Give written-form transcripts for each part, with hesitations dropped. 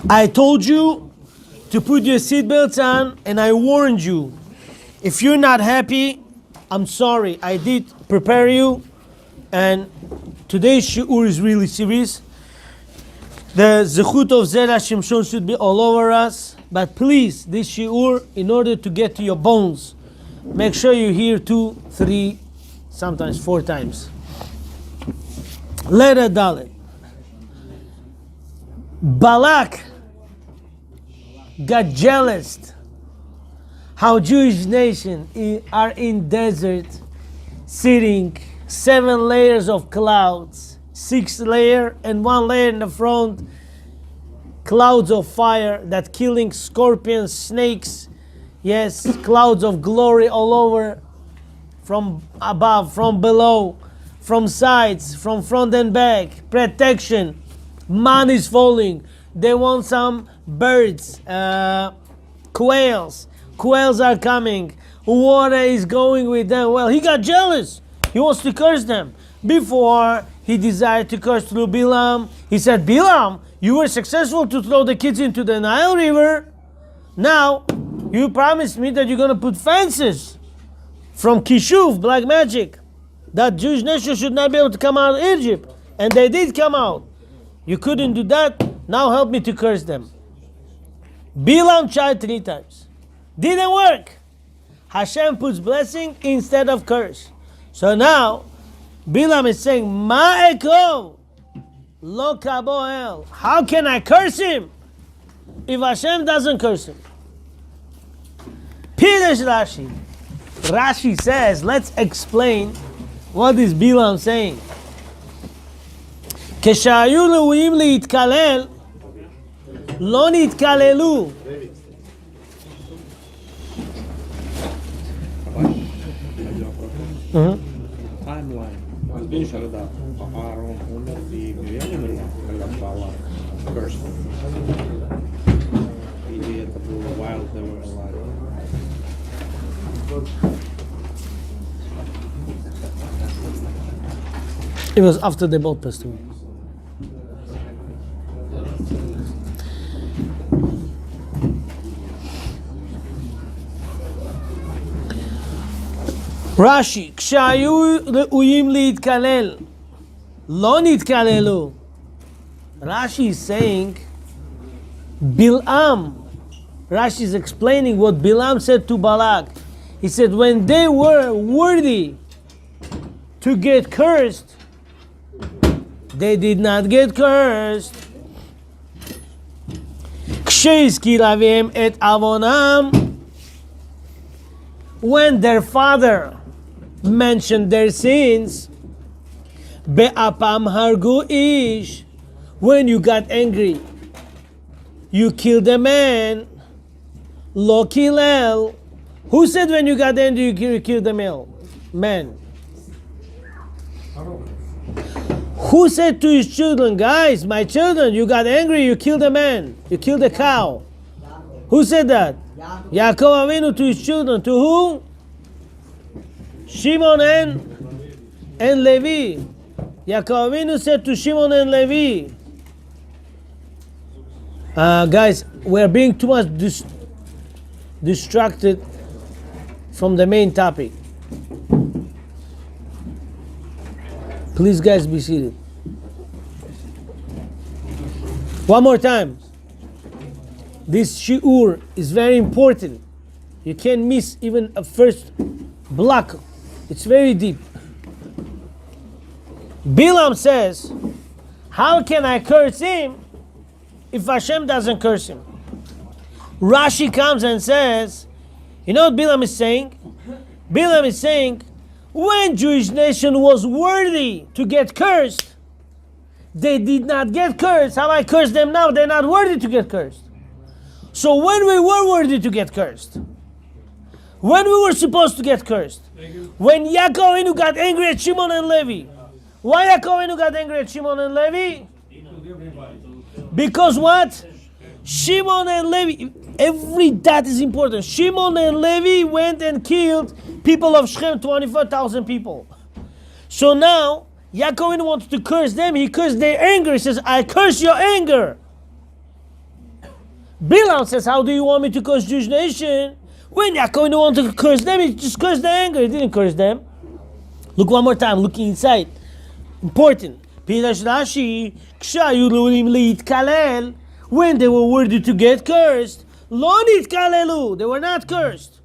I told you to put your seatbelts on, and I warned you. If you're not happy, I'm sorry. I did prepare you, and today's shiur is really serious. The zechut of Zera Shimshon should be all over us, but please, this shiur, in order to get to your bones, make sure you hear 2, 3, sometimes 4 times. Letter Dalet. Balak got jealous how Jewish nation are in desert, sitting 7 layers of clouds, 6 layer and 1 layer in the front, clouds of fire that killing scorpions, snakes, yes, clouds of glory all over, from above, from below, from sides, from front and back, protection. Man is falling. They want some birds, quails. Quails are coming. Water is going with them. Well, he got jealous. He wants to curse them. Before, he desired to curse through Bilam. He said, Bilam, you were successful to throw the kids into the Nile River. Now, you promised me that you're going to put fences from Kishuv, black magic, that Jewish nation should not be able to come out of Egypt. And they did come out. You couldn't do that. Now help me to curse them. Bilam tried 3 times. Didn't work. Hashem puts blessing instead of curse. So now, Bilam is saying, Ma'ekov lo kaboel. How can I curse him if Hashem doesn't curse him? Pirush Rashi. Rashi says, let's explain what is Bilam saying. כשהיו ראויים להתקלל, לא נתקללו. Timeline. Aaron unnettiin Miriamilla Balak cursed them. He did for a while they were alive. It was after they both passed away. Rashi, כשהיו ראויים להתקלל, לא נתקללו. Rashi is saying, Bilam, Rashi is explaining what Bilam said to Balak. He said, when they were worthy to get cursed, they did not get cursed. כשהזכיר אביהם את עוונם, when their father mentioned their sins, be'apam hargu ish, when you got angry, you killed a man, lo kilel. Who said when you got angry you killed a man? Who said to his children, guys, my children, you got angry, you killed a man, you killed a cow? Who said that? Yaakov Avinu to his children. To who? Shimon and Levi. Yaakov Avinu said to Shimon and Levi. Guys, we're being too much distracted from the main topic. Please, guys, be seated. One more time. This shiur is very important. You can't miss even a first block. It's very deep. Bilam says, how can I curse him if Hashem doesn't curse him? Rashi comes and says, you know what Bilam is saying? Bilam is saying, when Jewish nation was worthy to get cursed, they did not get cursed. How I curse them now? They're not worthy to get cursed. So when we were worthy to get cursed, when we were supposed to get cursed, when Yaakov Avinu got angry at Shimon and Levi, why Yaakov Avinu got angry at Shimon and Levi? Because what? Shimon and Levi, every dot is important. Shimon and Levi went and killed people of Shechem, 24,000 people. So now, Yaakov Avinu wants to curse them. He cursed their anger. He says, I curse your anger. Bilam says, how do you want me to curse Jewish nation? When Yaakov want to curse them, he just cursed the anger. He didn't curse them. Look one more time, looking inside. Important. Pidash Rashi, Kshayu Lulim Liitkalel, when they were worthy to get cursed, Lo Nitkalelu, they were not cursed.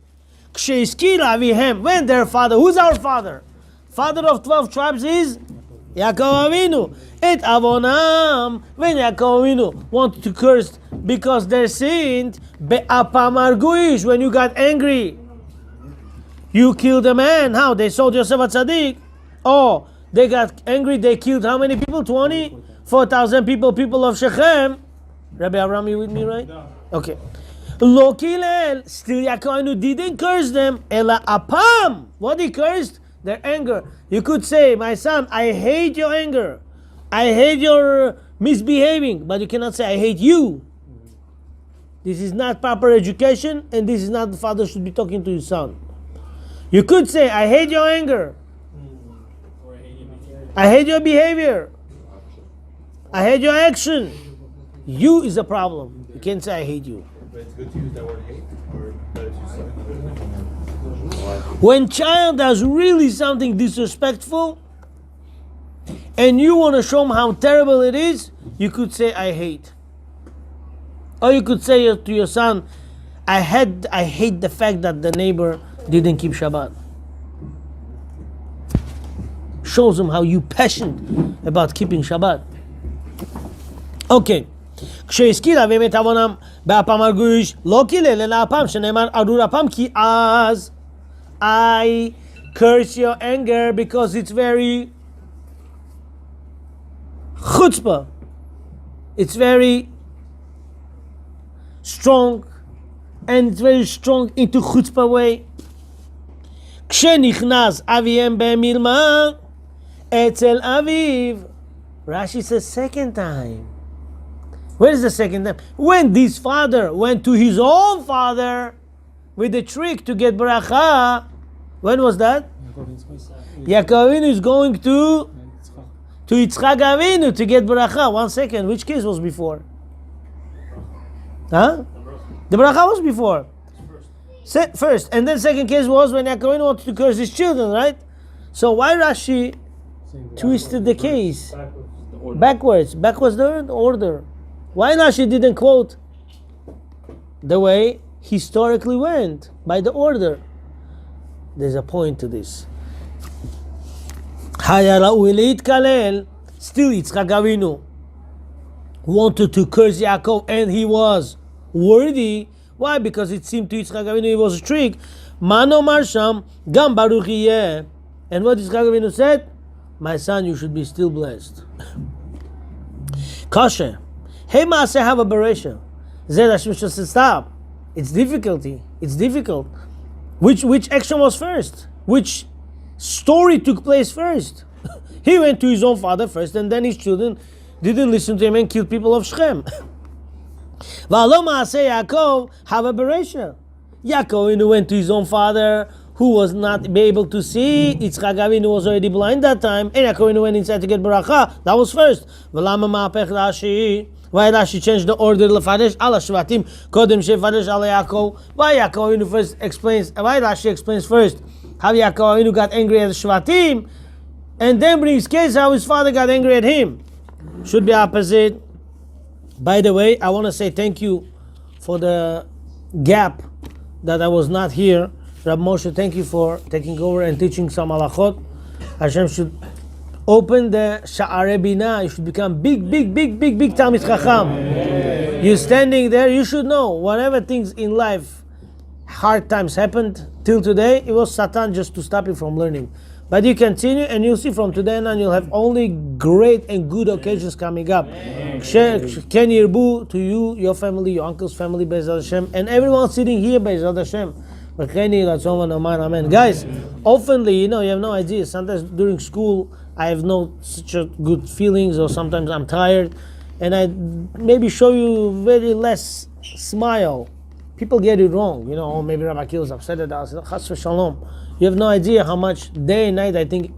Ksheiskil Avihem, when their father, who's our father? Father of 12 tribes is Yaakov Avinu. Et Avonam, when Yaakov Avinu wanted to curse because they sinned, Be'apam Arguish, when you got angry, you killed a man. How? They sold Yosef a tzaddik. Oh, they got angry, they killed how many people? 20? 4,000 people of Shechem. Rabbi Abraham, you with me, right? Okay. Lo kilel, still Yaakov Avinu didn't curse them. Ela apam. What he cursed? Their anger. You could say, my son, I hate your anger. I hate your misbehaving. But you cannot say, I hate you. This is not proper education, and this is not the father should be talking to his son. You could say, I hate your anger. I hate your behavior. I hate your action. You is a problem. You can't say, I hate you. But it's good to use that word hate, or better to use something other. When child does really something disrespectful, and you want to show him how terrible it is, you could say, I hate. Or you could say to your son, I hate the fact that the neighbor didn't keep Shabbat. Shows him how you passionate about keeping Shabbat. Okay. כשהזכיר אביהם את עוונם באפם הרגוש, לא קילל אלא הפעם שנאמר ארור הפעם כי אז I curse your anger because it's very chutzpah. It's very strong, and it's very strong into chutzpah way. כשנכנס אביהם במרמה אצל אביו, Rashi says second time. Where is the second time? When this father went to his own father with a trick to get bracha. When was that? Yaakov Avinu is going to Yitzchak Avinu to get bracha. 1 second. Which case was before? Huh? The bracha was before. First. And then second case was when Yaakov Avinu wanted to curse his children, right? So why Rashi twisted the case? Backwards. Backwards the order. Why Rashi didn't quote the way historically went, by the order? There's a point to this. Still Yitzchak Avinu wanted to curse Yaakov, and he was worthy. Why? Because it seemed to Yitzchak Avinu he was a trick. Mano marsham gam baruch yeh. And what Yitzchak Avinu said? My son, you should be still blessed. Kasher. Hey, Maaseh have a beresha. Zera Shimshon said, stop. It's difficulty. It's difficult. Which action was first? Which story took place first? He went to his own father first, and then his children didn't listen to him and killed people of Shechem. V'alo Maaseh Yaakov have a beresha. Yaakov went to his own father, who was not able to see. Yitzchak Avinu was already blind that time, and Yaakov went inside to get bracha. That was first. V'lama ma'apech Rashi. Why Rashi changed the order? Lefaresh ala shvatim kodem shefaresh ala Yaakov. Why Yaakov Avinu first explains? Why Rashi explains first how Yaakov Avinu got angry at the shvatim, and then brings case how his father got angry at him. Should be opposite. By the way, I want to say thank you for the gap that I was not here. Rab Moshe, thank you for taking over and teaching some halachot. Hashem should open the Sha'arei Binah. You should become big Talmid Chacham. You're standing there, you should know, whatever things in life, hard times happened till today, it was Satan just to stop you from learning. But you continue, and you'll see from today on you'll have only great and good occasions coming up. Ken Yirbu to you, your family, your uncle's family, Be'ezrat Hashem, and everyone sitting here, Be'ezrat Hashem. Guys, oftenly, you have no idea. Sometimes during school, I have no such a good feelings, or sometimes I'm tired, and I maybe show you very less smile. People get it wrong. Maybe Rabbi Akilov is upset at us. Chas v'shalom. You have no idea how much day and night I think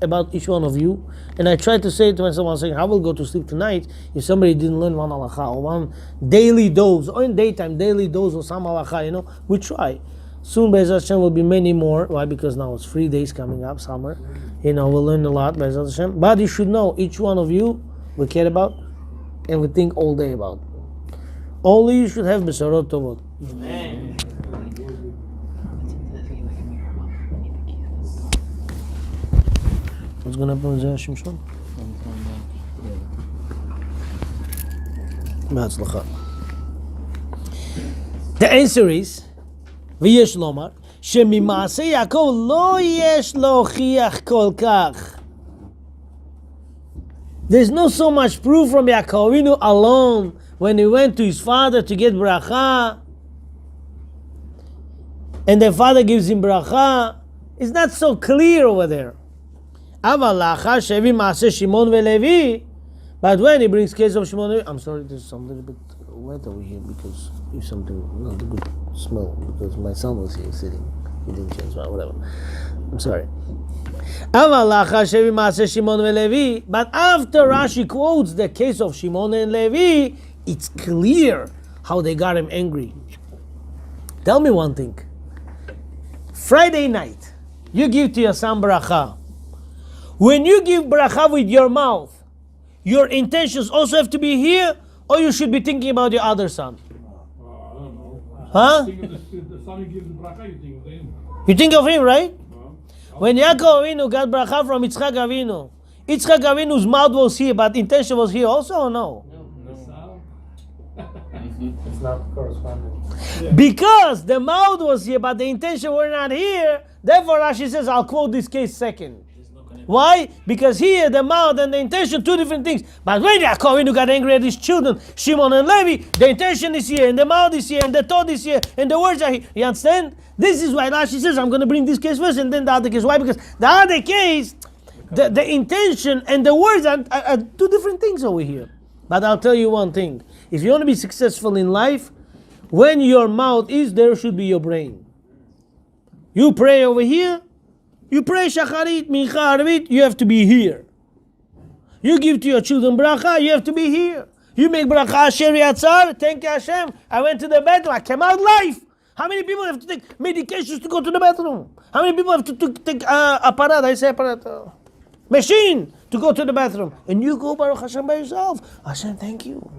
about each one of you. And I try to say to myself, saying, I will go to sleep tonight if somebody didn't learn one halacha or one daily dose, or in daytime, daily dose or some halacha, we try. Soon, Be'ezrat Hashem, will be many more. Why? Because now it's 3 days coming up, summer. We'll learn a lot, Be'ezrat Hashem. But you should know, each one of you, we care about and we think all day about. Only you should have Besarot Tovot. Amen. What's going to happen with Zera Shimshon? The answer is, ויש לומר, שממעשה יעקב לא יש להוכיח כל כך. There's no so much proof from Yaakov alone when he went to his father to get bracha, and the father gives him bracha. It's not so clear over there. אבל לאחר שהביא מעשה שמעון ולוי, but when he brings case of Shimon, I'm sorry, there's some little bit wet over here because if something not a good smell because my son was here sitting, he didn't change, whatever. I'm sorry. אבל לאחר שהביא מעשה שמעון ולוי, but after Rashi quotes the case of Shimon and Levi, it's clear how they got him angry. Tell me one thing. Friday night, you give to your son bracha. When you give bracha with your mouth, your intentions also have to be here, or you should be thinking about your other son? I don't know. Huh? The son who gives the bracha, you think of him. You think of him, right? Well, When Yaakov Avinu got bracha from Yitzchak Avinu, Yitzchak Avinu's mouth was here, but intention was here also, or no? It's not corresponding. Because the mouth was here, but the intention were not here, therefore Rashi says, I'll quote this case second. Why? Because here the mouth and the intention, two different things. But when Yaakov Avinu got angry at his children, Shimon and Levi, the intention is here, and the mouth is here, and the thought is here, and the words are here. You understand? This is why Rashi says, I'm going to bring this case first, and then the other case. Why? Because the other case, the intention and the words are two different things over here. But I'll tell you one thing. If you want to be successful in life, when your mouth is, there should be your brain. You pray over here, you pray shacharit, mincha, arvit, you have to be here. You give to your children bracha, you have to be here. You make bracha asher yatzar, thank you Hashem, I went to the bathroom, I came out life. How many people have to take medications to go to the bathroom? How many people have to take apparat, machine to go to the bathroom? And you go Baruch Hashem by yourself. Hashem, thank you.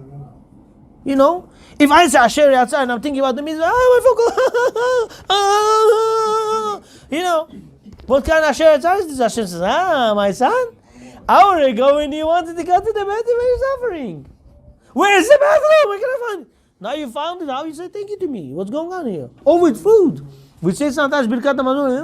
If I say asher yatzar and I'm thinking about the mitzvah, what kind of asher yatzar is this? Hashem says, my son, hour ago when you wanted to go to the bathroom, where are you suffering? Where is the bathroom? Where can I find it? Now you found it. How you say thank you to me? What's going on here? Oh, with food. We say sometimes Birkat HaMazon.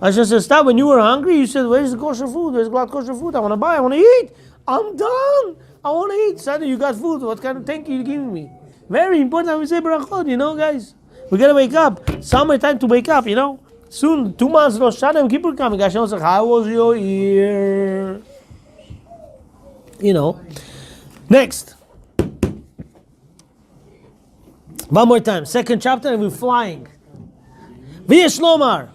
Hashem says, stop. When you were hungry, you said, where's the kosher food? Where's the kosher food? I want to buy. I want to eat. I'm done. I want to eat. Suddenly you got food. What kind of thank you giving me? Very important. We say brachot, guys. We got to wake up. Summertime to wake up, Soon, 2 months, Rosh Hashanah and Kippur coming. Hashem says, how was your ear? Next. One more time. Second chapter and we're flying. V'yesh lomar.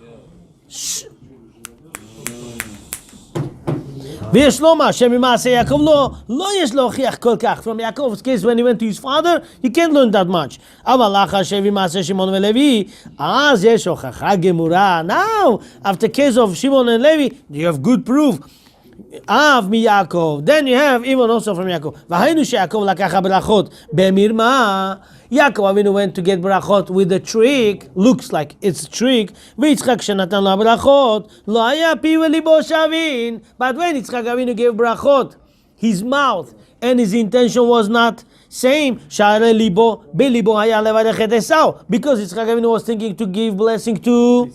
ויש לומר שממעשה יעקב לא יש להוכיח כל כך. From Yaakov's case, when he went to his father, he can't learn that much. אבל לאחר שהביא מעשה שמעון ולוי, אז יש הוכחה גמורה. Now, after case of Shimon and Levi, you have good proof. אב מיעקב. Then you have even also from יעקב. והיינו שיעקב לקח ברכות במרמה. Yaakov Avinu went to get brachot with a trick, looks like it's a trick. ויצחק שנתן לו ברachot, לא היה פי וליבו שווין. But when Yitzchak Avinu gave brachot, his mouth and his intention was not same. שהרי ליבו, בליבו היה לברך את עשיו. Because Yitzchak Avinu was thinking to give blessing to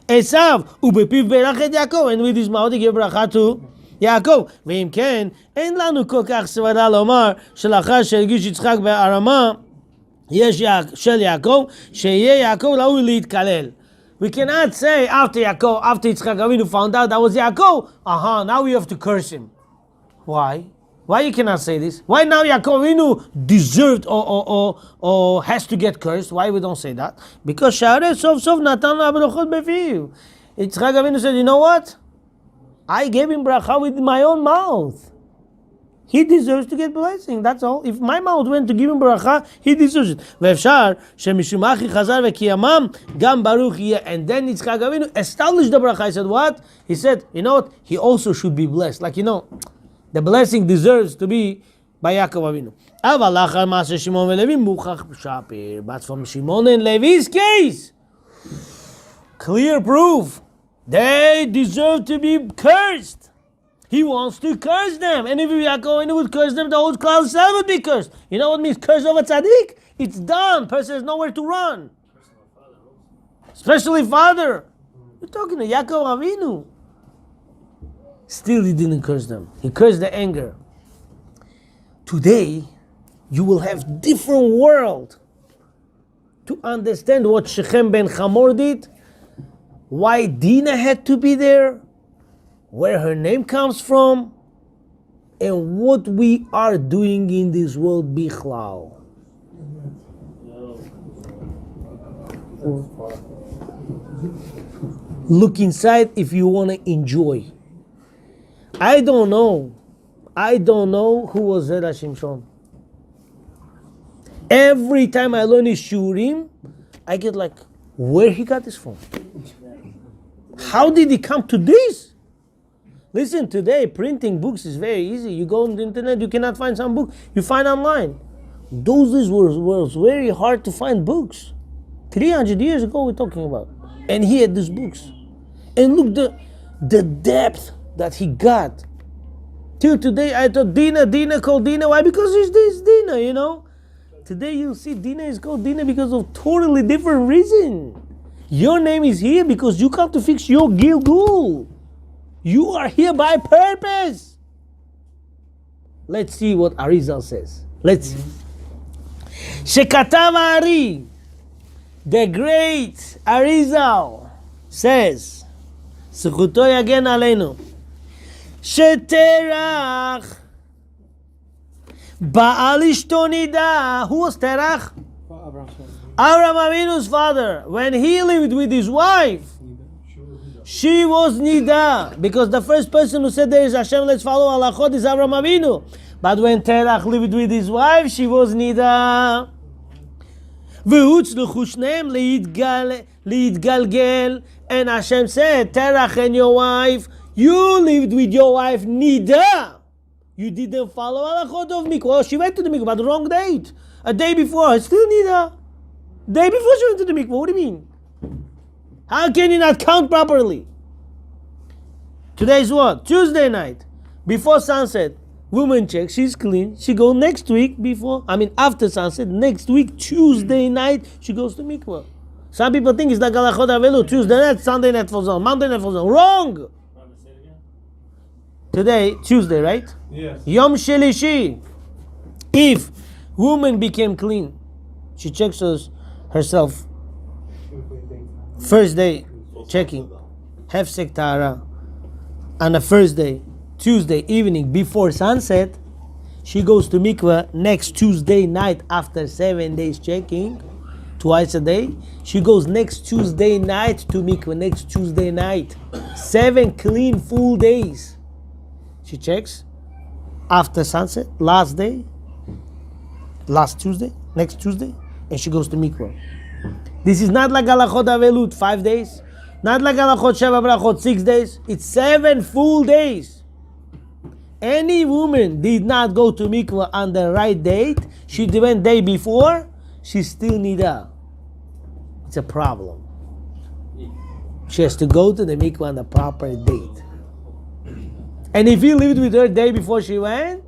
עשיו. ובפיו ברך את יעקב, and with his mouth he gave bracha to יעקב. ואם כן, אין לנו כל כך סברה לומר שלאחר שהרגיש יצחק בארמה, יש של יעקב, שיהיה יעקב ראוי להתקלל. We cannot say after Yitzchak Avinu found out that was Yaakov, now we have to curse him. Why? Why you cannot say this? Why now Yaakov Avinu deserved or has to get cursed? Why we don't say that? Because Sha'arei Sof Sof Natan Abrachot Befiv. Yitzchak Avinu said, you know what? I gave him bracha with my own mouth. He deserves to get blessing. That's all. If my mouth went to give him bracha, he deserves it. ואפשר שמשום אחי חזר וקיימם גם ברוך יהיה. And then Yitzchak Avinu established the bracha. He said what? He said, you know what? He also should be blessed. Like, you know, the blessing deserves to be by Yaakov Avinu. אבל לאחר מעשה שמעון ולוי מוכח שפיר. But from Shimon and Levi's case, clear proof. They deserve to be cursed. He wants to curse them. And if Yaakov Avinu would curse them, the whole cloud itself would be cursed. You know what means curse of a tzaddik? It's done. Person has nowhere to run. Especially father. You're talking to Yaakov Avinu. Still he didn't curse them. He cursed the anger. Today, you will have different world to understand what Shechem ben Hamor did, why Dinah had to be there, where her name comes from, and what we are doing in this world, Bichlal. Look inside if you want to enjoy. I don't know who was Zera Shimshon. Every time I learn his shurim, I get like, where he got this from? How did he come to this? Listen, today printing books is very easy. You go on the internet, you cannot find some book, you find online. Those days was very hard to find books. 300 years ago we're talking about. And he had these books. And look the depth that he got. Till today I thought Dinah called Dinah. Why? Because it's this Dinah, you know. Today you'll see Dinah is called Dinah because of totally different reason. Your name is here because you come to fix your Gilgul. You are here by purpose. Let's see what Arizal says. Let's see. Shekatav Ari, the great Arizal, says, Zchuto yagen aleinu, sheterach ba'al ishto nida. Who was Terah? Abraham Avinu's father. When he lived with his wife, she was nida, because the first person who said there is Hashem, let's follow halachot, is Abraham Avinu. But when Terah lived with his wife, she was nida. והוצלחו שניהם להתגלגל, and Hashem said, Terah and your wife, you lived with your wife nida. You didn't follow halachot of mikvah. She went to the mikvah, but the wrong date. A day before, still nida. Day before she went to the mikvah. What do you mean? How can you not count properly? Today's what? Tuesday night. Before sunset, woman checks, she's clean. She goes next week after sunset, next week, Tuesday night, she goes to mikvah. Some people think it's like halachot avelu, Tuesday night, Sunday night falls on, Monday night falls on. Wrong! Today, Tuesday, right? Yes. Yom Shelishi. If woman became clean, she checks herself. First day, checking. Hefsek Tahara. On the first day, Tuesday evening before sunset, she goes to mikveh next Tuesday night after 7 days checking, twice a day. She goes next Tuesday night to mikveh, next Tuesday night. 7 clean full days. She checks after sunset, last Tuesday, next Tuesday, and she goes to mikveh. This is not like halachot avelut, 5 days. Not like halachot sheva brachot, 6 days. It's 7 full days. Any woman did not go to mikveh on the right date, she went day before, she still nida. It's a problem. She has to go to the mikveh on the proper date. And if he lived with her day before she went,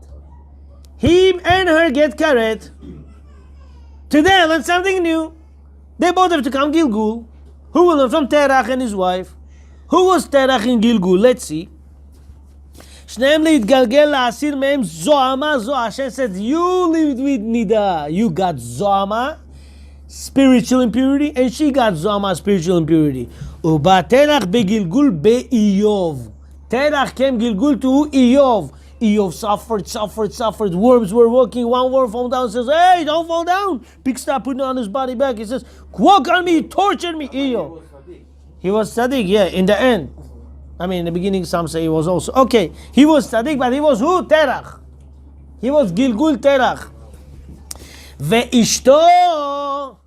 him and her get karet. Today I learned something new. They both have to come Gilgul. Who will learn from Terah and his wife? Who was Terah in Gilgul? Let's see. שניהם להתגלגל להסיר מהם זוהמה. Hashem said, you lived with Nida. You got Zohama, spiritual impurity, and she got Zohama, spiritual impurity. ובא תרח בגלגול באיוב. Terah came Gilgul to Eov. Eov suffered. Worms were walking. One worm fell down. Says, "Hey, don't fall down." Picks up, putting on his body back. He says, "Walk on me, torture me." Eov. He was tzaddik, yeah. In the end, I mean, in the beginning, some say he was also okay. He was tzaddik, but he was who? Terah. He was Gilgul Terah. Ve'ishto.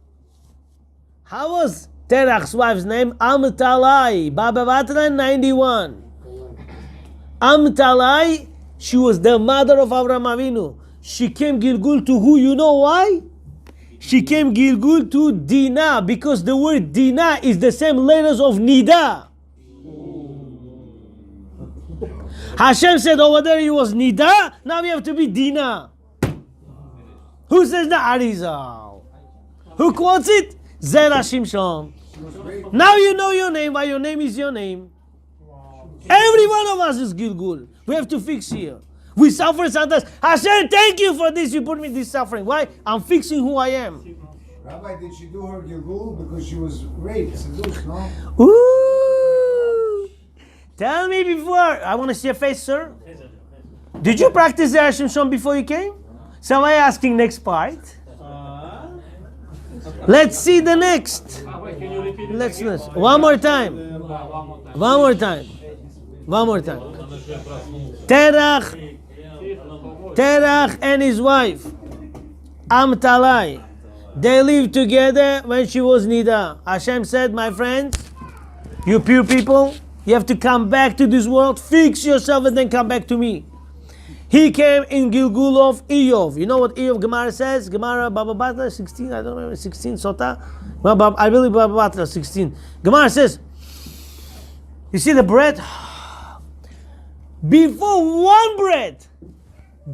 How was Terach's wife's name? Amtalai. Baba Batra 91. Amtalai, she was the mother of Avraham Avinu. She came Gilgul to who? You know why? She came Gilgul to Dinah, because the word Dinah is the same letters of Nida. Hashem said over there he was Nida, now we have to be Dinah. Who says the Arizal? Who quotes it? Zera Shimshon. Now you know your name, why your name is your name. Every one of us is Gilgul. We have to fix here. We suffer sometimes. Hashem, thank you for this. You put me this suffering. Why? I'm fixing who I am. Rabbi, did she do her Gilgul because she was raped, seduced, no? Ooh. Tell me before. I want to see your face, sir. Did you practice Zera Shimshon before you came? Somebody asking next part. Let's see the next. Let's listen. One more time. One more time. One more time. Terah and his wife, Amtalai, they lived together when she was Nida. Hashem said, my friends, you pure people, you have to come back to this world, fix yourself and then come back to me. He came in Gilgul of Eov. You know what Eov Gemara says? Gemara Baba Batra 16, I don't remember, 16 Sota? I believe Baba Batra 16. Gemara says, you see the bread? Before one bread,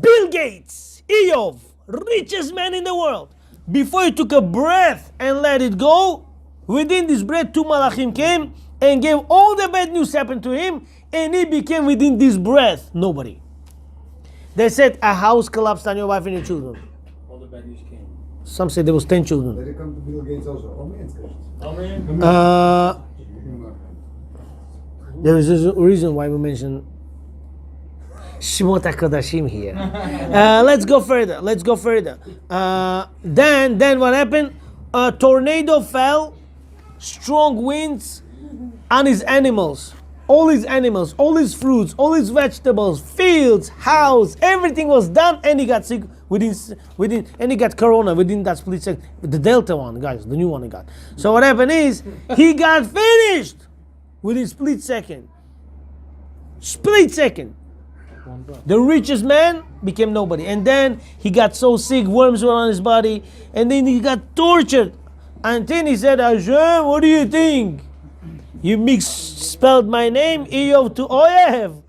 Bill Gates, Eov, richest man in the world, before he took a breath and let it go, within this breath, 2 malachim came and gave all the bad news happened to him, and he became within this breath nobody. They said a house collapsed on your wife and your children. All the bad news came. Some say there was 10 children. Let it come to Bill Gates also. There is a reason why we mention Shemot HaKodashim here. Let's go further. Then what happened? A tornado fell, strong winds on his animals. All his animals, all his fruits, all his vegetables, fields, house, everything was done, and he got sick within, and he got corona within that split second. The Delta one, guys, the new one he got. So what happened is, he got finished within split second. Split second. The richest man became nobody. And then he got so sick, worms were on his body, and then he got tortured. And then he said, Hashem, what do you think? You misspelled my name, Eov to Oyev.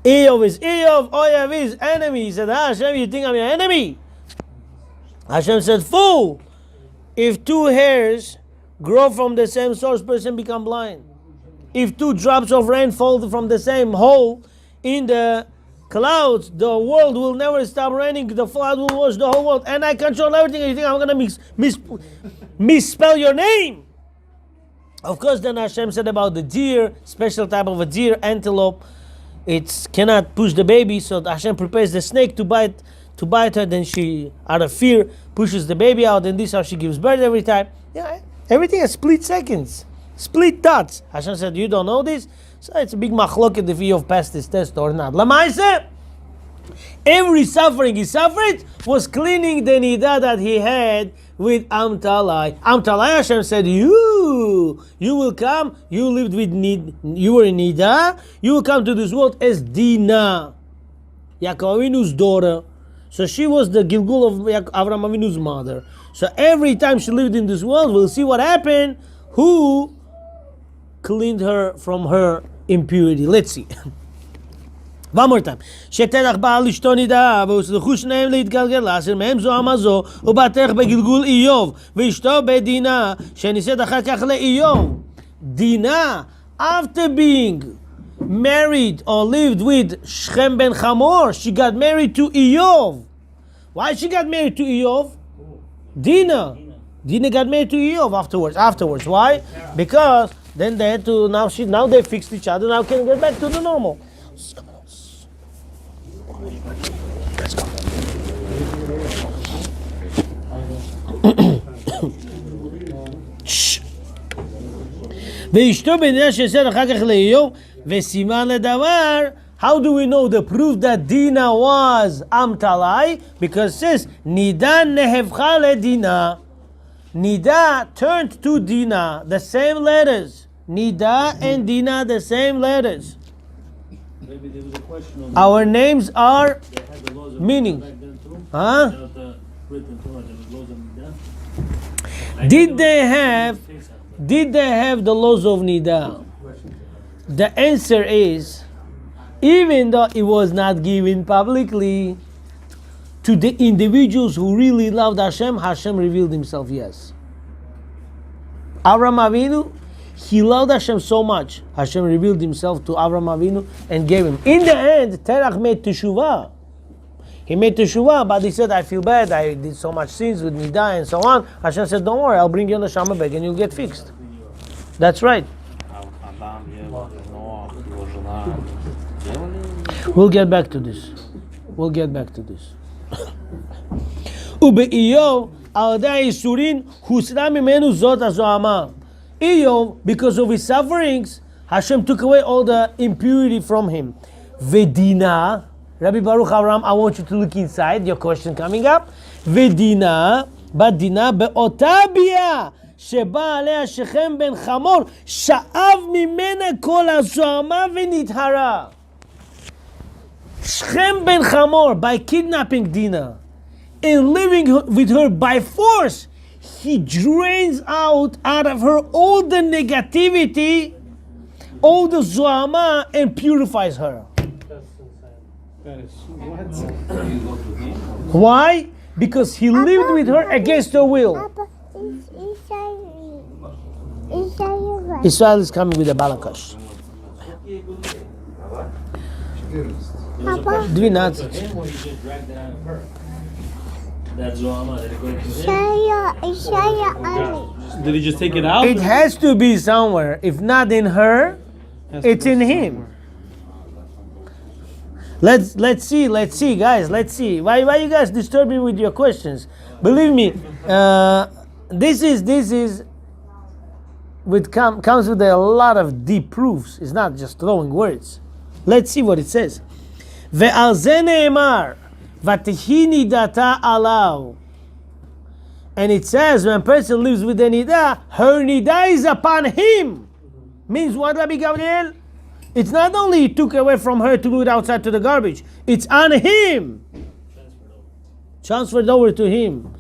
Eov is Eov, Oyev is enemy. He said, Hashem, you think I'm your enemy? Hashem said, fool, if 2 hairs grow from the same source, person become blind. If 2 drops of rain fall from the same hole in the clouds, the world will never stop raining. The flood will wash the whole world. And I control everything. And you think I'm going to misspell your name? Of course, then Hashem said about the deer, special type of a deer, antelope. It cannot push the baby, so Hashem prepares the snake to bite her. Then she, out of fear, pushes the baby out, and this is how she gives birth every time. Yeah, everything is split seconds, split dots. Hashem said, you don't know this? So it's a big machloket if Eov passed this test or not. Lamaise, every suffering he suffered was cleaning the nida that he had with Amtalai. Amtalai, Hashem said, you will come, you lived with you were in Nida, you will come to this world as Dinah, Yaakov Avinu's daughter. So she was the Gilgul of Avraham Avinu's mother. So every time she lived in this world, we'll see what happened, who cleaned her from her impurity. Let's see. One more time. שתדח בא לשתו נידה, והוסלחו שניהם להתגלגל לאסר מהם זו המזו, ובטח בגלגול איוב, ואשתו בדינה, שנישאת אחר כך לאיוב. Dinah, after being married or lived with Shechem ben Hamor, she got married to Eov. Why she got married to Eov? Dinah got married to Eov afterwards. Why? Because then they had to, now they fixed each other, now can get back to the normal. Let's go. Shh. ואשתו בדינה שיסד אחר כך לאיוב וסימן לדבר. How do we know the proof that Dina was Amtalai? Because it says Nida nehevcha ledina. Nida turned to Dina, the same letters. Nida and Dina, the same letters. Maybe there was a question on Our names are they had the laws of meaning. back then too. Huh? Not the written Torah, there was laws of Midah. Did they have the laws of Nida? The answer is, even though it was not given publicly to the individuals who really loved Hashem, Hashem revealed himself, yes. Avraham Avinu, he loved Hashem so much, Hashem revealed himself to Avraham Avinu and gave him. In the end, Terah made teshuvah. He made teshuvah, but he said, I feel bad, I did so much sins with Nida and so on. Hashem said, don't worry, I'll bring you on the Shama bag and you'll get fixed. That's right. We'll get back to this. We'll get back to this. Ube'iyov, al-da Yisurin, husra mimenu zot hazoama. Iyov, because of his sufferings, Hashem took away all the impurity from him. Vedina, Rabbi Baruch Avraham, I want you to look inside. Your question coming up. Vedina, but Dina be'ota bia, sheba alea Shechem ben Chamor, sha'av mimena kol hazoama v'nithara. Shechem ben Chamor, by kidnapping Dina and living with her by force, he drains out of her all the negativity, all the zoama, and purifies her. That is what? Why? Because he lived with her against her will. Israel is coming with a balakash. Do we not? Him or you just dragged it out of her? That Zohama, did it go to him? Did he just take it out? It has to be somewhere. If not in her, it's in him. Let's see, guys. Let's see. Why you guys disturb me with your questions? Believe me, this is comes with a lot of deep proofs. It's not just throwing words. Let's see what it says. ועל זה נאמר, ותהי נידתה עליו. And it says, when a person lives with a nida, her nida is upon him. Means what, Rabbi Gabriel? It's not only he took away from her to do it outside to the garbage. It's on him. Transferred over to him.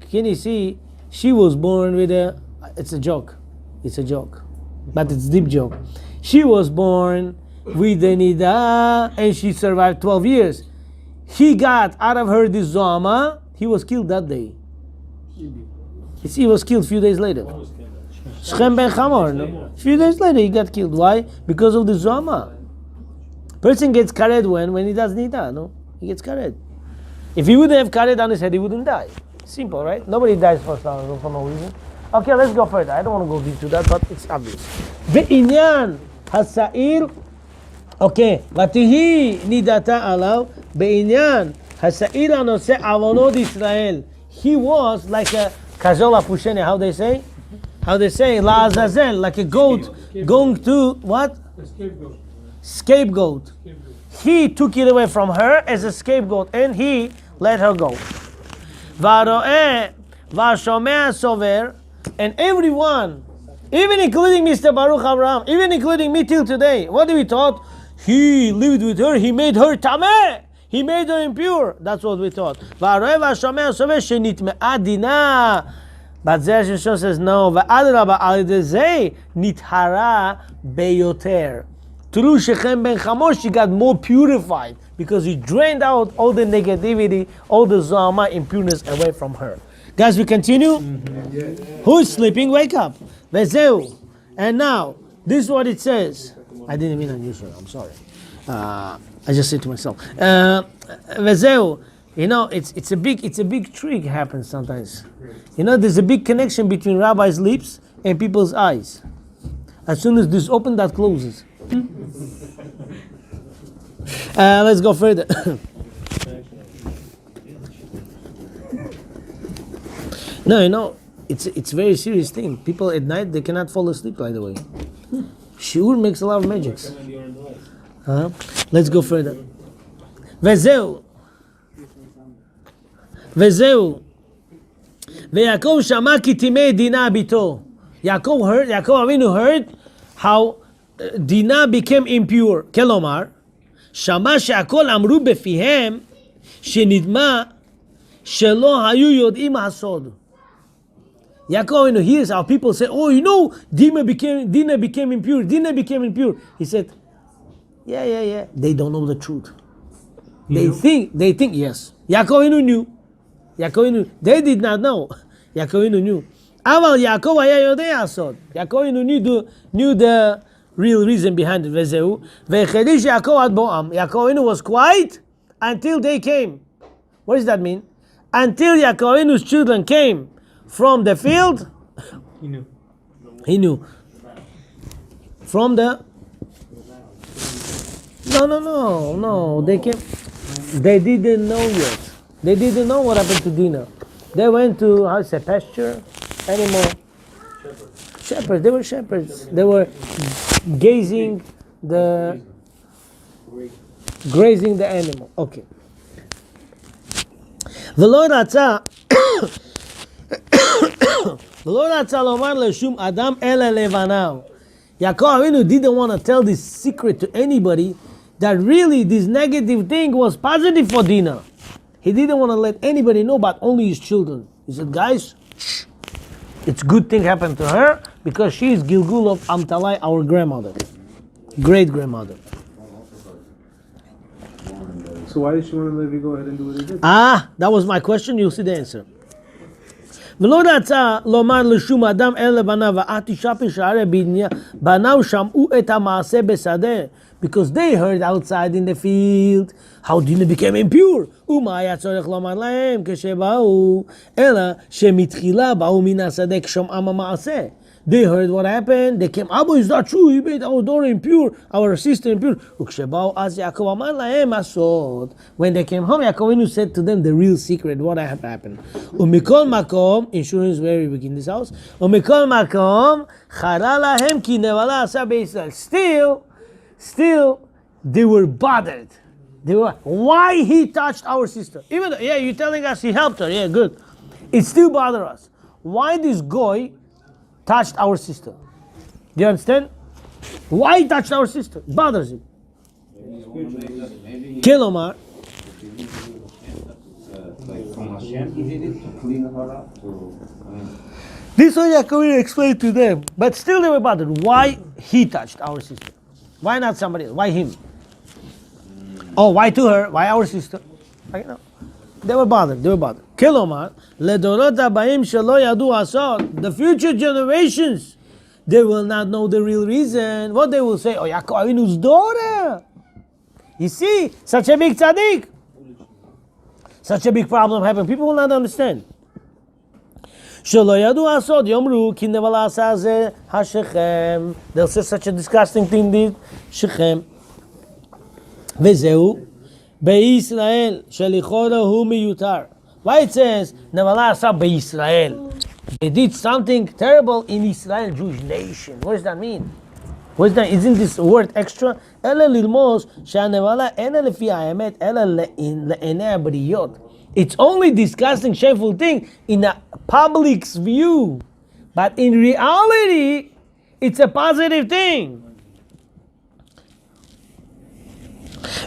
Can you see? She was born with a... It's a joke. It's a joke. But it's a deep joke. She was born with the nida and she survived 12 years. He got out of her this zoma. He was killed that day. He was killed a few days later. Shechem ben Chamor. No? A few days later he got killed. Why? Because of the zoma. Person gets kared when he does nida. No, he gets kared. If he wouldn't have kared on his head, he wouldn't die. Simple, right? Nobody dies for no reason. Okay, let's go further. I don't want to go deep to that, but it's obvious. Ve'inyan hasa'ir. Okay, ותהי נידתה עליו בעניין השעיר הנושא עוונות ישראל. He was like a kazol apushene, how they say, la'azazel, like a goat going to what? Scapegoat. He took it away from her as a scapegoat and he let her go. והרואה והשומע סובר, and everyone, even including Mr. Baruch Avraham, even including me till today, what do we thought? He lived with her, he made her tameh, he made her impure. That's what we thought. But Zera Shimshon says no. Through Shechem ben Chamor, she got more purified because he drained out all the negativity, all the zama impureness away from her. Guys, we continue. Who's sleeping? Wake up. Vezeu. And now, this is what it says. I didn't mean unusual. I'm sorry. I just said to myself. Vezeu. You know, it's a big trick happens sometimes. You know, there's a big connection between rabbis' lips and people's eyes. As soon as this opens, that closes. Let's go further. No, it's a very serious thing. People at night, they cannot fall asleep, by the way. Shiur makes a lot of magics. Let's go further. וזהו. ויעקב שמע כי טימא דינה ביתו. Yaakov Avinu heard how Dinah became impure. כלומר, שמע שהכל אמרו בפיהם שנדמה שלא היו יודעים הסוד. Yaakov Avinu hears how people say, oh, you know, Dinah became impure. He said, yeah. They don't know the truth. They think, yes. Yaakov Avinu knew. They did not know. Yaakov Avinu knew. אבל יעקב היה יודע הסוד. יעקב knew the real reason behind it. וזהו. והחליש יעקב עד בואם. יעקב Avinu was quiet until they came. What does that mean? Until Yaakov Avinu's children came from the field, he knew. From the... No. They came. They didn't know yet. They didn't know what happened to Dinah. They went to, pasture, animal. Shepherds. They were shepherds. They were grazing the animal. Okay. ולא רצה לומר לשום אדם אלא לבניו. Yaakov Avinu didn't want to tell this secret to anybody, that really this negative thing was positive for Dinah. He didn't want to let anybody know, but only his children. He said, guys, it's good thing happened to her because she is Gilgul of Amtalai, our grandmother, great grandmother. So why did she want to let me go ahead and do what he did? That was my question. You'll see the answer. ולא רצה לומר לשום אדם אלא בניו, ואת אישה בשערי בניו שמעו את המעשה בשדה, because they heard outside in the field how Dinah became impure. ומה היה צורך לומר להם כשבאו, אלא שמתחילה באו מן השדה כשומעם המעשה. They heard what happened. They came, Abba, is that true? He made our daughter impure, our sister impure. וכשבאו אז יעקב אמר להם הסוד. When they came home, Yaakov Avinu said to them the real secret, what had happened. ומכל מקום, insurance very big in this house, ומכל מקום, חרה להם כי נבלה עשה בישראל. Still, they were bothered. Why he touched our sister? Even though, you're telling us he helped her. Yeah, good. It still bothers us. Why this guy touched our sister? Do you understand? Why he touched our sister? It bothers him. Kilomar. This one Yaakov explained to them, but still they were bothered. Why he touched our sister? Why not somebody else? Why him? Oh, why to her? Why our sister? They were bothered. Kilomar, ledorot habayim shelo yadu asod. The future generations, they will not know the real reason. What they will say? Oh, Yaakov Avinu's daughter. You see, such a big tzaddik. Such a big problem happened. People will not understand. Shelo yadu asod yomru ki nevala asa ze hashechem. They'll say such a disgusting thing did Shechem. וזהו, בישראל, שלכאורה הוא מיותר. Why it says, נבלה עשה בישראל? They did something terrible in Israel, Jewish nation. What does that mean? Isn't this word extra? אלא ללמוז שהנבלה אינה לפי האמת, אלא לעיני הבריות. It's only disgusting, shameful thing in the public's view. But in reality, it's a positive thing.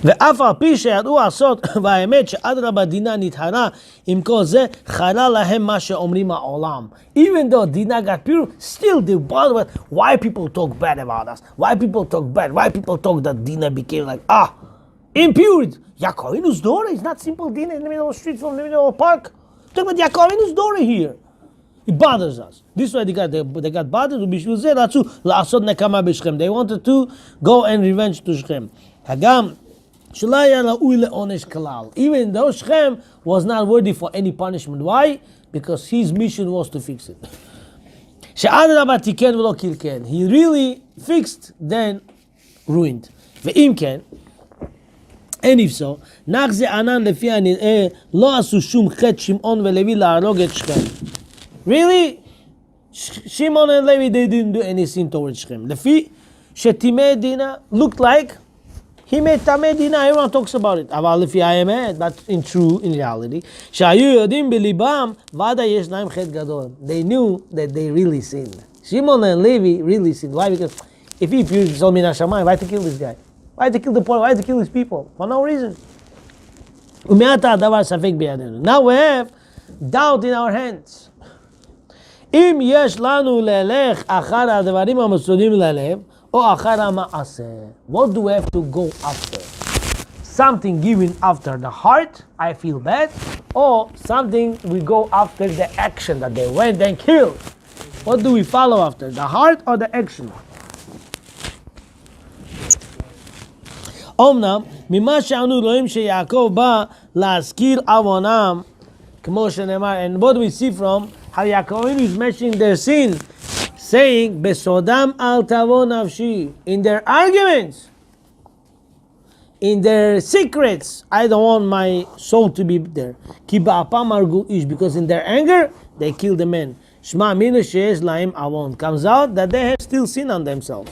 ואף על פי שידעו הסוד והאמת שאדרבה דינה נטהרה, עם כל זה חרה להם מה שאומרים העולם. Even though Dinah got pure, still they bother with why people talk bad about us. Why people talk that Dinah became like, impure. Yaakov Avinu's daughter is not simple Dinah in the middle of the street from the middle of the park. Talk about Yaakov Avinu's daughter here. It bothers us. This is why they got bothered. They wanted to go and revenge to Shechem. Hagam, even though Shechem was not worthy for any punishment. Why? Because his mission was to fix it. He really fixed, then ruined. And if so, Really? Shimon and Levi, they didn't do any sin towards Shem. Lefi shetimei dina looked like he made tamei dina. Everyone talks about it. Aval lefi haemet, but in reality, shayu yodim belibam vada yesh lahem chet gadol. They knew that they really sinned. Shimon and Levi really sinned. Why? Because if he told me Nashamayim, why to kill this guy? Why to kill the poor? Why to kill these people? For no reason. Now we have doubt in our hands. אם יש לנו ללך אחר הדברים המסודים ללב, או אחר המעשה. What do we have to go after? Something given after the heart, I feel bad, or something we go after the action that they went and killed. What do we follow after? The heart or the action? אמנם, ממה שאנו רואים שיעקב בא להזכיר עוונם, כמו שנאמר, and what do we see from how Yaakov is mentioning their sin, saying, בסודם אל תבוא נפשי, in their arguments, in their secrets, I don't want my soul to be there. כי באפם הרגו איש, because in their anger, they kill the man. שמע מינו שיש להם עוון. Comes out that they have still sin on themselves.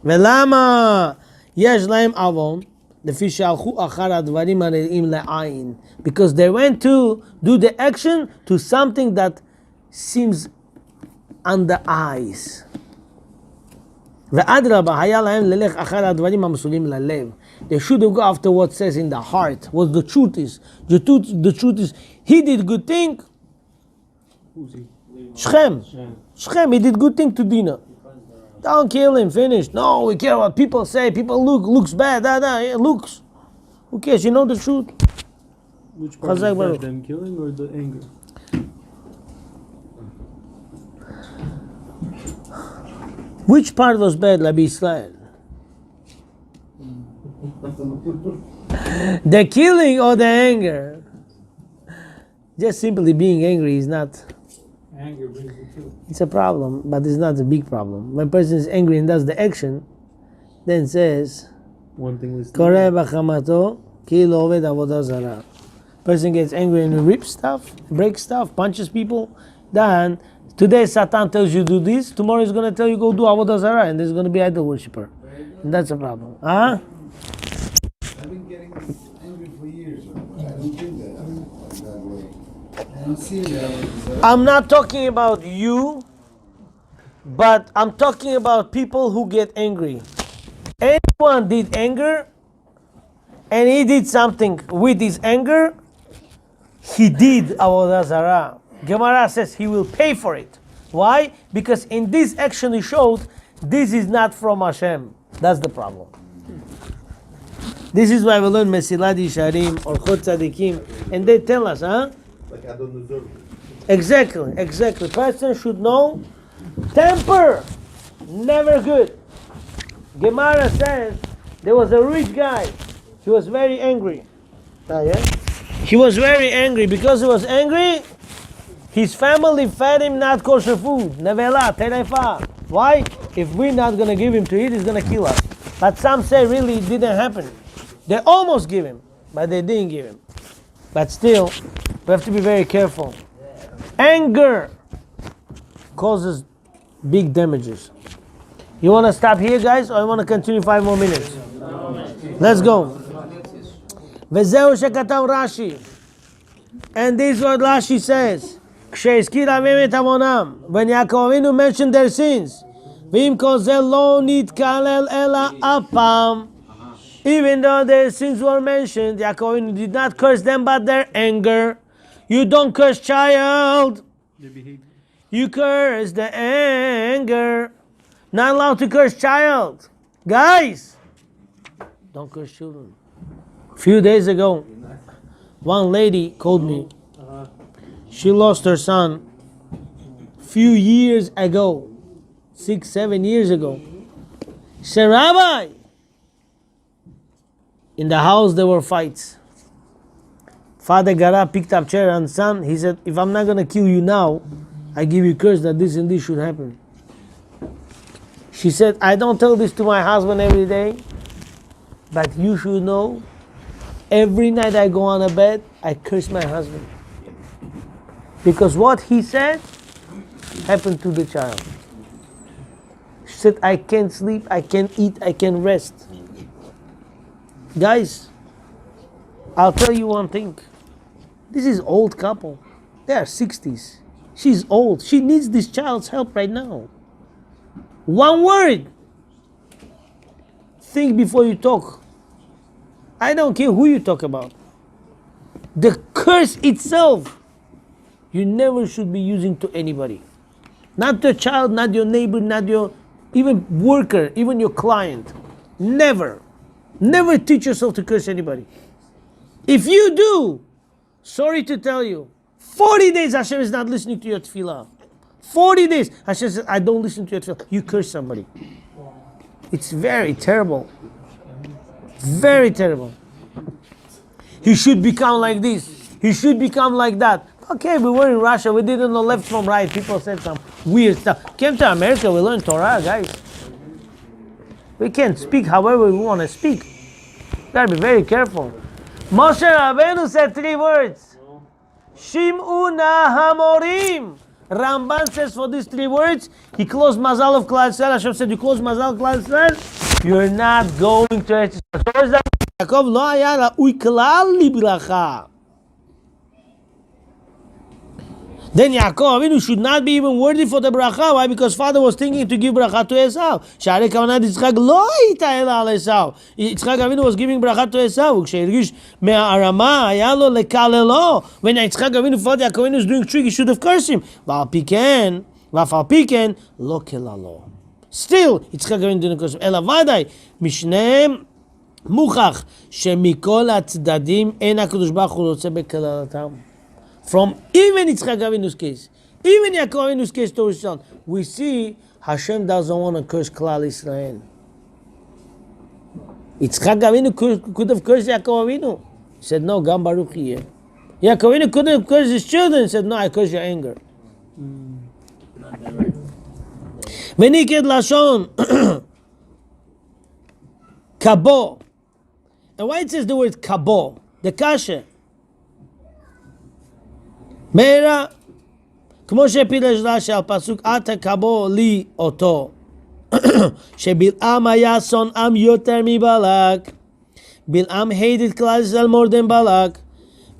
ולמה יש להם עוון? לפי שהלכו אחר הדברים הנראים לעין. Because they went to do the action to something that seems on the eyes. ואדרבה, היה להם ללך אחר הדברים המסורים ללב. They should go after what says in the heart, what the truth is. The truth is, he did good thing. Who's he? Shechem, he did good thing to Dinah. Don't kill him, finished. No, we care what people say. People looks bad. It looks. Who cares? You know the truth. Which part is bad, them killing or the anger? Which part was bad, Rabbi Israel? The killing or the anger? Just simply being angry is not. Anger brings it too. It's a problem, but it's not a big problem. When a person is angry and does the action, then says, One thing was "Koreh b'chamato, ki lo oved avodah zara." Person gets angry and rips stuff, breaks stuff, punches people. Then today Satan tells you do this. Tomorrow he's going to tell you go do avodah zara, and there's going to be idol worshiper. And that's a problem, huh? I've been getting angry for years. I don't think that way. I don't see that. I'm not talking about you, but I'm talking about people who get angry. Anyone did anger, and he did something with his anger, he did avodah zarah. Gemara says he will pay for it. Why? Because in this action he showed this is not from Hashem. That's the problem. This is why we learn Mesilat Yesharim or Chot Tzadikim, and they tell us, huh? Like I don't deserve it. Exactly. Person should know temper, never good. Gemara says there was a rich guy. He was very angry. He was very angry. Because he was angry, his family fed him not kosher food. Nevela, terefa. Why? If we're not going to give him to eat, he's going to kill us. But some say really it didn't happen. They almost gave him, but they didn't give him. But still, we have to be very careful. Anger causes big damages. You want to stop here, guys, or you want to continue 5 more minutes? Let's go. וזהו שכתב רש"י. And this is what Rashi says. כשהזכיר אביהם את עוונם, when יעקב אבינו mentioned their sins, ואם כל זה לא נתקלל אלא אף פעם, even though their sins were mentioned, Yaakov Avinu did not curse them but their anger. You don't curse child. You curse the anger. Not allowed to curse child. Guys, don't curse children. A few days ago, one lady called me. She lost her son few years ago, 6-7 years ago. She said, Rabbi, in the house there were fights. Father got up, picked up chair and son. He said, if I'm not going to kill you now, I give you curse that this and this should happen. She said, I don't tell this to my husband every day, but you should know, every night I go on a bed, I curse my husband. Because what he said happened to the child. She said, I can't sleep, I can't eat, I can't rest. Guys, I'll tell you one thing. This is old couple. They are 60s. She's old. She needs this child's help right now. One word. Think before you talk. I don't care who you talk about. The curse itself, you never should be using to anybody. Not your child, not your neighbor, not your even worker, even your client. Never. Never teach yourself to curse anybody. If you do, sorry to tell you, 40 days Hashem is not listening to your tefillah. 40 days Hashem says, I don't listen to your tefillah. You curse somebody. It's very terrible. Very terrible. He should become like this. He should become like that. Okay, we were in Russia. We didn't know left from right. People said some weird stuff. Came to America. We learned Torah, guys. We can't speak however we want to speak. Gotta be very careful. Moshe Rabbeinu said 3 words. Shim'u na hamorim. Ramban says for these 3 words, he closed Mazal of Klal Yisrael. Hashem said, you close Mazal of Klal Yisrael, you're not going to Eretz Yisrael. So what is that? Yaakov lo haya ra'ui klal libracha. Then Yaakov Avinu should not be even worthy for the bracha. Why? Because father was thinking to give bracha to Esau. Shari kavanat Yitzchak lo hita ela al Esau. Yitzchak Avinu was giving bracha to Esau. Ksheirgish me'arama haya lo lekalelo. When Yitzchak Avinu thought Yaakov Avinu was doing trick, he should have cursed him. V'al piken lo kelalo. Still, Yitzchak Avinu didn't curse him. Ela vadai mishneim mukach shemikol hatzdadim en HaKadosh Baruch Hu רוצה בקללתם. From even Yitzchak Avinu's case, even Yaakov Avinu's case to his son, we see Hashem doesn't want to curse Klal Israel. Yitzchak Avinu could have cursed Yaakov Avinu. He said, no, Gam Baruch here. Yaakov Avinu couldn't have cursed his children. He said, no, I curse your anger. Meniked Lashon Kabo. And why it says the word Kabo? The kasha. מהרה, כמו שפילש רש"י על פסוק עתה כבו לי אותו, שבלעם היה שונאם יותר מבלק. בלעם hated כלל ישראל more than בלק,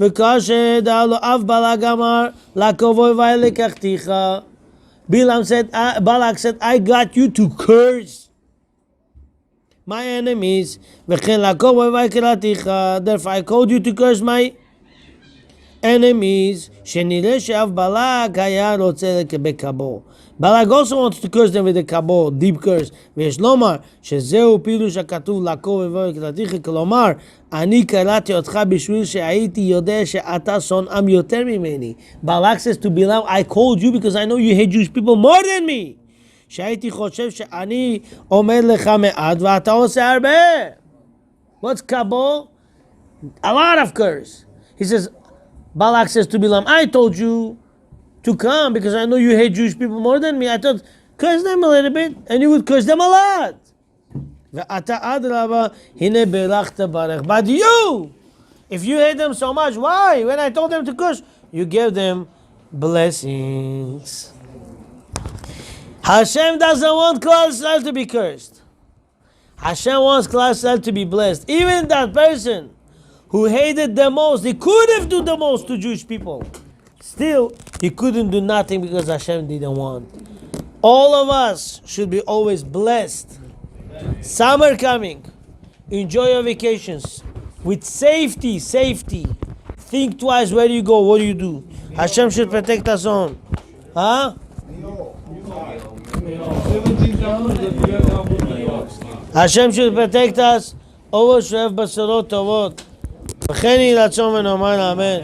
וכאשר דע לו אף בלק אמר, לעקוב אויבי לקחתיך. Balaam said, Balak said, I got you to curse my enemies, וכן לעקוב אויבי קראתיך, therefore I called you to curse my enemies. שנראה שאף בלק היה רוצה בקבו. Balak also wants to curse them with a kabo, deep curse. ויש לומר שזהו פירוש הכתוב לעקוב אויבי קראתיך, כלומר אני קראתי אותך בשביל שהייתי יודע שאתה שונאם יותר ממני. Balak says to Balaam, I called you because I know you hate Jewish people more than me. שהייתי חושב שאני אומר לך מעט ואתה עושה הרבה. What's kabo? A lot of curse. He says, Balak says to Balaam, I told you to come because I know you hate Jewish people more than me. I thought, curse them a little bit, and you would curse them a lot. But you, if you hate them so much, why? When I told them to curse, you gave them blessings. Hashem doesn't want Klal Yisrael to be cursed. Hashem wants Klal Yisrael to be blessed. Even that person who hated the most, he could have done the most to Jewish people. Still, he couldn't do nothing because Hashem didn't want. All of us should be always blessed. Summer coming. Enjoy your vacations. With safety. Think twice where you go, what do you do. Hashem should protect us on. Huh? Hashem should protect us. Always should have basorot tovot. וכן יהי רצון ונאמר אמן.